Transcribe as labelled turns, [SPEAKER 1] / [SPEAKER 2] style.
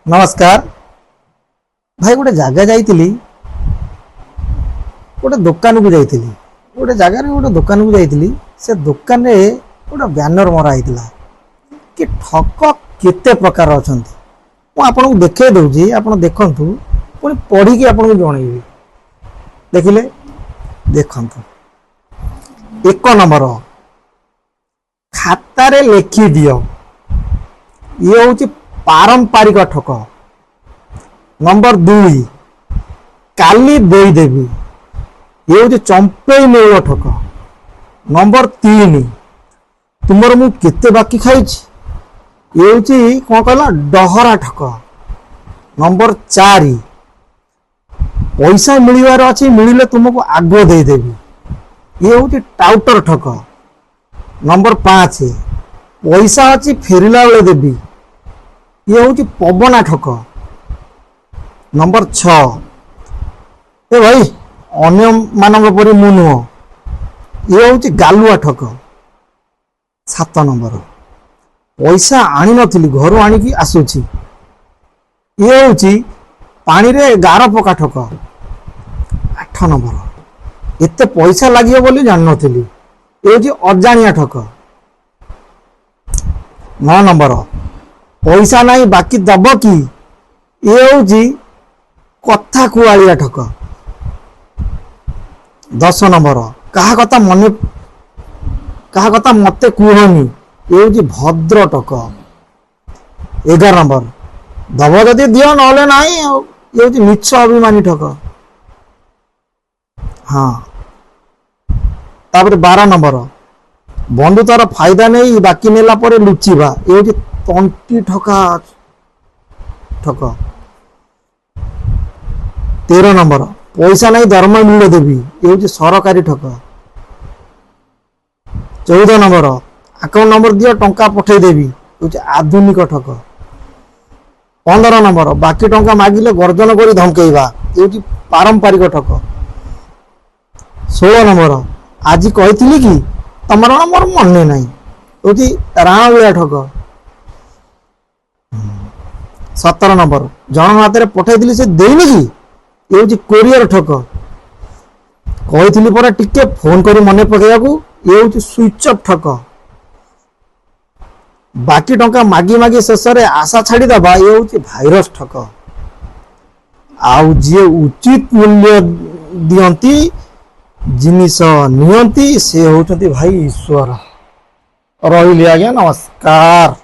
[SPEAKER 1] नमस्कार भाई गोटे जगह जाइली गोटे दुकान को जाइली गोटे जगार गोटे दुकान को जाइली से दुकान रे गोटे बैनर मराई कि ठक केते प्रकार अच्छा आपन को देखे दूसरी आप देखु पुणी पढ़ी आपन को जनइबी देखिले देखु एक नंबर खातार लेखि दियो ये हूँ पारंपरिक ठक। नंबर 2 काली देदेवी ये हूँ चंपई नेउल ठक। नंबर 3 तुमर मु केते बाकी खाई ये हूँ कौन कहला डहरा ठक। नंबर 4 पैसा मिलवार अच्छी मिले तुमको आग देदेवी ये हूँ टाउटर ठक। नंबर 5 पैसा अच्छी फेरिला बेले देवी ये हूँ पवना ठक। नंबर 6 ए भाई अन्य मानक परी मु नुह ये हूँ गालुआ ठक। 7 नंबर पैसा आनी नथिली घर आनिकी आसुची ये हूँ पानी रे गार पका ठक। 8 नंबर एते पैसा लगे बोली जान नथिली ये हूँ अजाणिया ठक। 9 नंबर पैसा नहीं बाकी दब कि ये हूँ कथा कुआलिया ठक। 10 नंबर कहा कथा मते कुहनी ये हूँ भद्र टक। 11 नंबर दब जदि दियो ना ना ये हूँ नीच अभिमानी ठक। हाँ तापर 12 नंबर बंधुतार फायदा नहीं बाकी नेला परे लुचिबा ये हूँ तंटी ठका ठक। 13 नंबर पैसा नहीं दरमा मूल्य देवी ये हूँ सरकारी ठक। 14 नंबर अकाउंट नंबर दियो टंका पठे देवी ये हूँ आधुनिक ठक। 15 नंबर बाकी टंका मागिले गर्जन कर धमकेवा ये हूँ पारंपरिक ठक। 16 नंबर आज कही कि तुम मोर मन ना ये राणा भलिया ठक। 17 नंबर जन हाथ में पठाई से देनी कि ये हूँ कोरियर ठक। कही पर टिके फोन कर मन पकड़ा ये हूँ स्विच ऑफ ठक। बाकी टंका मागी मागी शेष में आशा छाड़ीदबा ये हूँ भाइरस ठक। आउ जी उचित मूल्य दियंती जिनिस नियंती से होचंती भाई ईश्वर। रही आज्ञा नमस्कार।